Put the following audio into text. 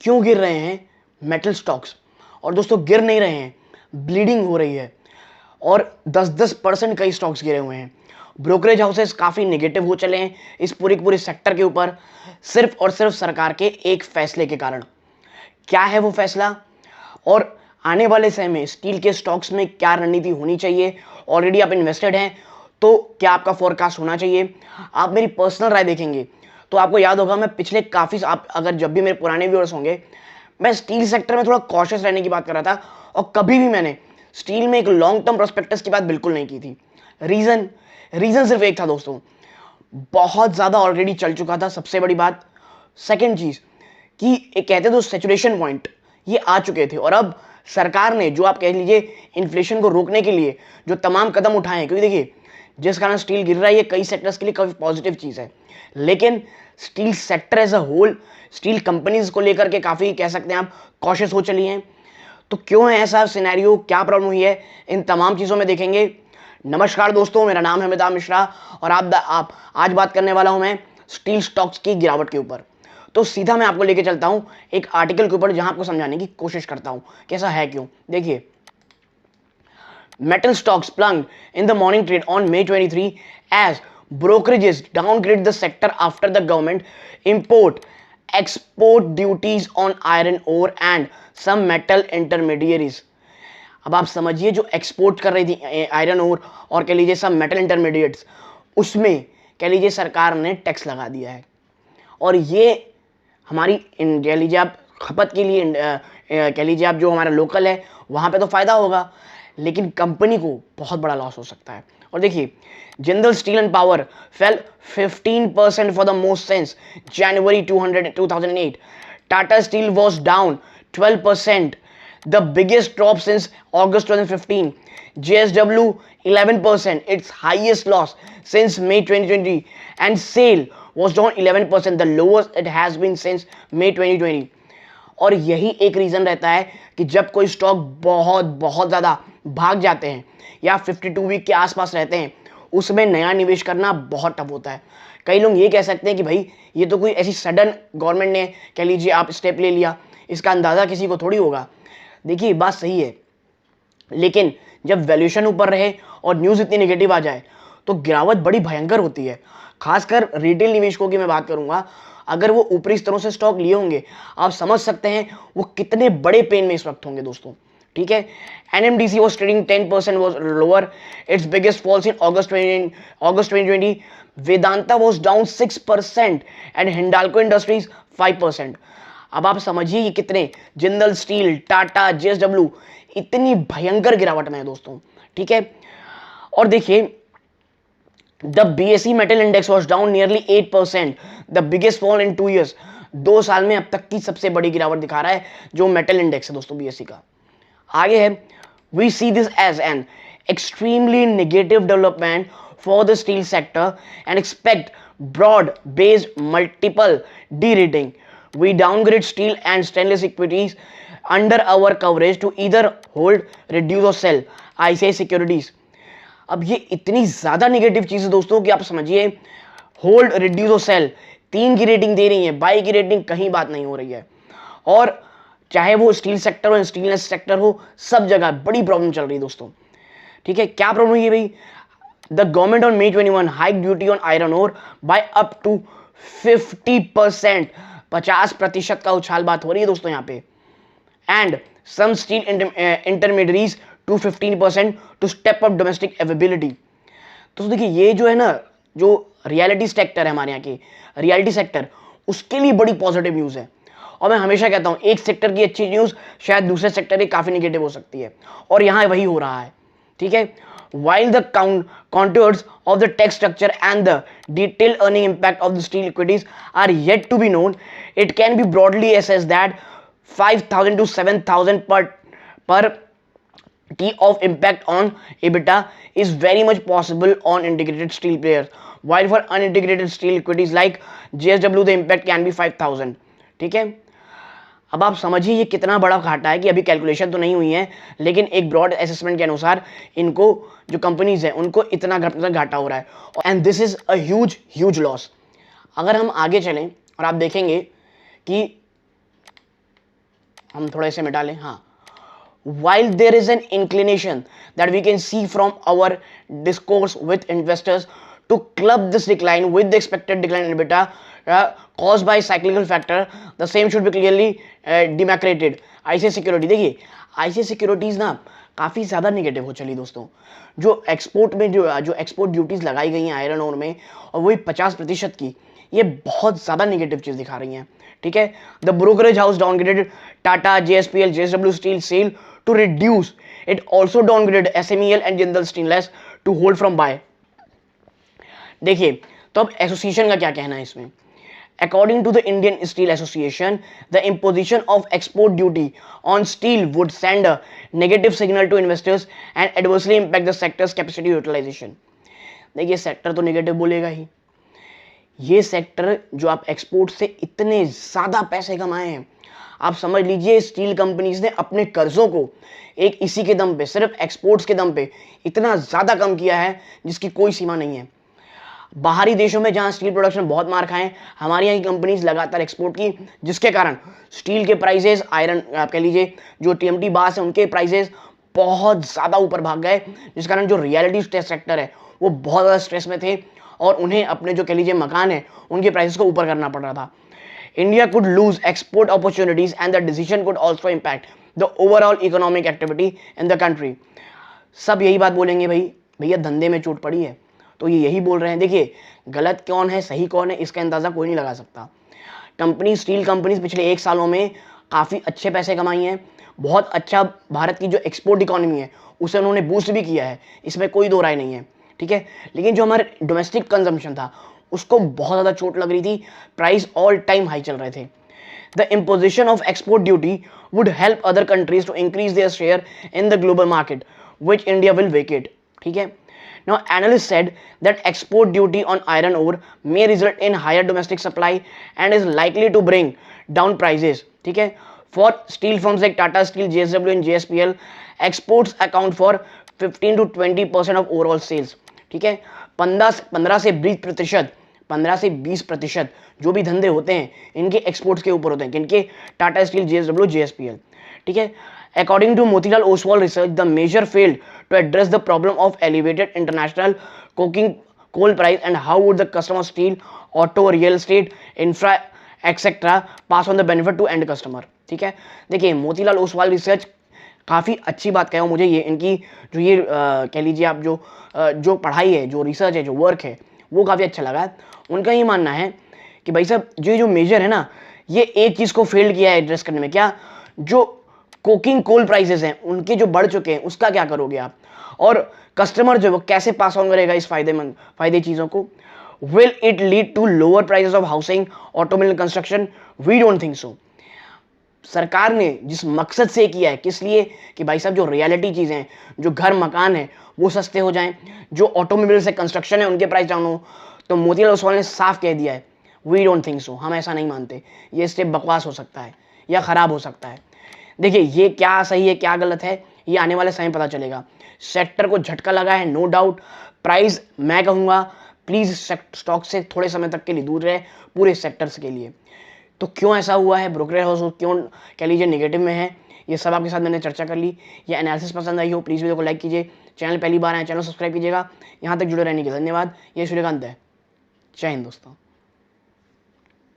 क्यों गिर रहे हैं मेटल स्टॉक्स? और दोस्तों गिर नहीं रहे हैं, ब्लीडिंग हो रही है और 10-10% कई स्टॉक्स गिरे हुए हैं। ब्रोकरेज हाउसेस काफ़ी नेगेटिव हो चले हैं इस पूरे सेक्टर के ऊपर, सिर्फ और सिर्फ सरकार के एक फैसले के कारण। क्या है वो फैसला और आने वाले समय में स्टील के स्टॉक्स में क्या रणनीति होनी चाहिए? ऑलरेडी आप इन्वेस्टेड हैं तो क्या आपका फोरकास्ट होना चाहिए? आप मेरी पर्सनल राय देखेंगे तो आपको याद होगा मैं पिछले काफ़ी, आप अगर जब भी मेरे पुराने व्यूअर्स होंगे, मैं स्टील सेक्टर में थोड़ा कॉशियस रहने की बात कर रहा था और कभी भी मैंने स्टील में एक लॉन्ग टर्म प्रोस्पेक्टस की बात बिल्कुल नहीं की थी। रीजन सिर्फ एक था दोस्तों, बहुत ज्यादा ऑलरेडी चल चुका था, सबसे बड़ी बात। सेकंड चीज कि एक कहते तो सैचुरेशन पॉइंट ये आ चुके थे और अब सरकार ने जो आप कह लीजिए इन्फ्लेशन को रोकने के लिए जो तमाम कदम उठाए हैं, क्योंकि देखिए जिस कारण स्टील गिर रहा है ये कई सेक्टर्स के लिए काफी पॉजिटिव चीज है, लेकिन steel sector as a whole, steel companies को लेकर के काफी कह सकते हैं आप कॉशियस हो चली हैं। तो क्यों है ऐसा सिनेरियो, क्या प्रॉब्लम हुई है, इन तमाम चीजों में देखेंगे। नमस्कार दोस्तों, मेरा नाम है अमिताभ मिश्रा और आप आज बात करने वाला हूं मैं स्टील स्टॉक्स की गिरावट के ऊपर। तो सीधा मैं आपको लेके चलता हूं एक आर्टिकल के ऊपर जहां आपको समझाने की कोशिश करता हूं कैसा है क्यों। देखिए, metal stocks plunged in the morning trade on May 23 as brokerages downgrade the sector after the government import export duties on iron ore and some metal intermediaries। अब आप समझिए, जो एक्सपोर्ट कर रही थी आयरन ओर और कह लीजिए सब मेटल इंटरमीडिएट्स, उसमें कह लीजिए सरकार ने टैक्स लगा दिया है और ये हमारी कह लीजिए आप खपत के लिए कह लीजिए आप जो हमारा लोकल है वहाँ पे तो फायदा होगा, लेकिन कंपनी को बहुत बड़ा लॉस हो सकता है। और देखिए, Jindal steel and power fail 15% for the most since January 2008। Tata steel was down 12%, the biggest drop since August 2015. JSW 11%, its highest loss since May 2020, and SAIL was down 11%, the lowest it has been since May 2020। और यही एक reason रहता है कि जब कोई stock बहुत बहुत ज़्यादा भाग जाते हैं या 52 वीक के आसपास रहते हैं, उसमें नया निवेश करना बहुत टफ होता है। कई लोग ये कह सकते हैं कि भाई ये तो कोई ऐसी सडन गवर्नमेंट ने कह लीजिए आप स्टेप ले लिया, इसका अंदाज़ा किसी को थोड़ी होगा। देखिए बात सही है, लेकिन जब वैल्यूएशन ऊपर रहे और न्यूज़ इतनी नेगेटिव आ जाए तो गिरावट बड़ी भयंकर होती है। खासकर रिटेल निवेशकों की मैं बात करूंगा, अगर वो ऊपरी स्तरों से स्टॉक लिए होंगे, आप समझ सकते हैं वो कितने बड़े पेन में इस वक्त होंगे दोस्तों। ठीक है, NMDC was trading 10% was lower, its biggest falls in August 2020। Vedanta was down 6% and Hindalco Industries 5%। अब आप समझिए ये कितने, जिंदल स्टील, टाटा, JSW इतनी भयंकर गिरावट में है दोस्तों। ठीक है, और देखिए the BSE metal index was down nearly 8%, the biggest fall in 2 years। 2 साल में अब तक की सबसे बड़ी गिरावट दिखा रहा है जो मेटल इंडेक्स है दोस्तों BSE का। आगे है, we see this as an extremely negative development for the steel sector and expect broad based multiple derating. We downgrade steel and stainless equities under our coverage to either hold, reduce or sell ICICI Securities। अब ये इतनी ज्यादा negative चीज है दोस्तों कि आप समझिए, होल्ड, रिड्यूस और सेल 3 की रेटिंग दे रही है, बाई की रेटिंग कहीं बात नहीं हो रही है। और चाहे वो स्टील सेक्टर हो, स्टीलनेस सेक्टर हो, सब जगह बड़ी प्रॉब्लम चल रही है दोस्तों। ठीक है, क्या प्रॉब्लम है भाई? The government on May 21 hike duty on iron ore by up to 50%। 50% का उछाल बात हो रही है दोस्तों यहाँ पे। And some steel intermediates to 15% to step up domestic availability. तो देखिए ये जो है ना, जो रियलिटी सेक्टर है हमारे यहाँ की, रियलिटी सेक्टर, उसके लिए बड़ी पॉजिटिव न्यूज़ है। और मैं हमेशा कहता हूँ एक सेक्टर की अच्छी न्यूज़ शायद दूसरे सेक्टर की काफ़ी निगेटिव हो सकती है, और यहाँ वही हो रहा है। ठीक है, while the contours of the tax structure and the detailed earning impact of the steel equities are yet to be known, it can be broadly assessed that 5,000 to 7,000 per T of impact on EBITDA is very much possible on integrated steel players, while for unintegrated steel equities like JSW the impact can be 5,000। ठीक है, अब आप समझिए ये कितना बड़ा घाटा है कि अभी कैलकुलेशन तो नहीं हुई है, लेकिन एक ब्रॉड असेसमेंट के अनुसार इनको जो कंपनीज हैं उनको इतना घाटा हो रहा है, and this is a huge loss. अगर हम आगे चलें और आप देखेंगे कि हम थोड़ा इसे मिटा लें, हाँ. While there is an inclination that we can see from our discourse with investors to club this decline with the expected decline in EBITDA caused by cyclical factor, the same should be clearly demarcated. ICICI Security, देखिए ICICI Securities ना काफ़ी ज़्यादा negative हो चली दोस्तों. जो export में जो एक्सपोर्ट ड्यूटीज़ लगाई गई हैं आयरन ओर में, और वही 50% की, ये बहुत ज़्यादा निगेटिव चीज़ दिखा रही हैं. ठीक है. The brokerage house downgraded Tata, JSPL, JSW Steel SAIL to reduce. It also downgraded SMEL and Jindal Stainless to hold from buy. देखिए, तो अब एसोसिएशन का क्या कहना है इसमें. According to the Indian Steel Association, the imposition of export duty on steel would send a negative signal to investors and adversely impact the sector's capacity utilization. देखिए, sector तो नेगेटिव बोलेगा ही. ये सेक्टर जो आप एक्सपोर्ट से इतने ज़्यादा पैसे कमाए हैं, आप समझ लीजिए स्टील कंपनीज ने अपने कर्जों को एक इसी के दम पे, सिर्फ एक्सपोर्ट्स के दम पे इतना ज़्यादा कम किया है जिसकी कोई सीमा नहीं है. बाहरी देशों में जहां स्टील प्रोडक्शन बहुत मार खाएं, हमारे यहाँ की कंपनीज लगातार एक्सपोर्ट की, जिसके कारण स्टील के प्राइजेस, आयरन आप कह लीजिए जो TMT बास है उनके प्राइजेस बहुत ज़्यादा ऊपर भाग गए, जिस कारण जो रियलिटी सेक्टर है वो बहुत ज़्यादा स्ट्रेस में थे और उन्हें अपने जो कह लीजिए मकान है उनके प्राइसेस को ऊपर करना पड़ रहा था. India could lose export opportunities and the decision could also impact the overall economic activity in the country. सब यही बात बोलेंगे, भाई भैया धंधे में चोट पड़ी है, तो ये यही बोल रहे हैं. देखिए, गलत कौन है सही कौन है इसका अंदाज़ा कोई नहीं लगा सकता. स्टील कंपनीज पिछले 1 सालों में काफ़ी अच्छे पैसे कमाई हैं, बहुत अच्छा भारत की जो एक्सपोर्ट इकोनॉमी है उसे उन्होंने बूस्ट भी किया है, इसमें कोई दो राय नहीं है. ठीक है. लेकिन जो हमारे डोमेस्टिक कंजम्पशन था उसको बहुत ज़्यादा चोट लग रही थी, प्राइस ऑल टाइम हाई चल रहे थे. The imposition of export duty would help other countries to increase their share in the global market which India will vacate. ठीक है. Now, analysts said that export duty on iron ore may result in higher domestic supply and is likely to bring down prices. ठीक है. For steel firms like Tata Steel, JSW and JSPL, exports account for 15 to 20% of overall sales. ठीक है. 15 से 20% जो भी धंधे होते हैं इनके एक्सपोर्ट्स के ऊपर होते हैं. किनके? Tata steel, JSW, JSPL. ठीक है. According to Motilal Oswal research, the measure failed to address the problem of elevated international coking coal price and how would the customer steel, auto, real estate, infra, etc. pass on the benefit to end customer. ठीक है. देखिए, Motilal Oswal research काफ़ी अच्छी बात कहो मुझे, ये इनकी जो ये कह लीजिए आप जो पढ़ाई है, जो रिसर्च है, जो वर्क है, वो काफ़ी अच्छा लगा. उनका ये मानना है कि भाई साहब जो मेजर है ना, ये एक चीज़ को फेल्ड किया है एड्रेस करने में. क्या? जो कोकिंग कोल प्राइसेस हैं उनके जो बढ़ चुके हैं उसका क्या करोगे आप, और कस्टमर जो है वो कैसे पास ऑन करेगा इस फायदे चीज़ों को. Will it lead to lower prices of housing, automobile construction? We don't think so. सरकार ने जिस मकसद से किया है, किस लिए? कि भाई साहब जो रियलिटी चीज़ें हैं, जो घर मकान है वो सस्ते हो जाएं, जो ऑटोमोबाइल से कंस्ट्रक्शन है उनके प्राइस डाउन हो. तो मोतीलाल ओसवाल ने साफ कह दिया है, वी डोंट थिंक सो, हम ऐसा नहीं मानते. ये स्टेप बकवास हो सकता है या ख़राब हो सकता है. देखिए, ये क्या सही है क्या गलत है ये आने वाले समय पता चलेगा. सेक्टर को झटका लगा है, नो डाउट. प्राइस मैं कहूँगा प्लीज़ स्टॉक से थोड़े समय तक के लिए दूर रहे, पूरे सेक्टर्स के लिए. तो क्यों ऐसा हुआ है, ब्रोकरेज हाउस क्यों कह लीजिए नेगेटिव में है, ये सब आपके साथ मैंने चर्चा कर ली. ये एनालिसिस पसंद आई हो प्लीज़ वीडियो को लाइक कीजिए. चैनल पहली बार आए चैनल सब्सक्राइब कीजिएगा. यहाँ तक जुड़े रहने के धन्यवाद. ये सूर्यकांत है. जय हिंद दोस्तों.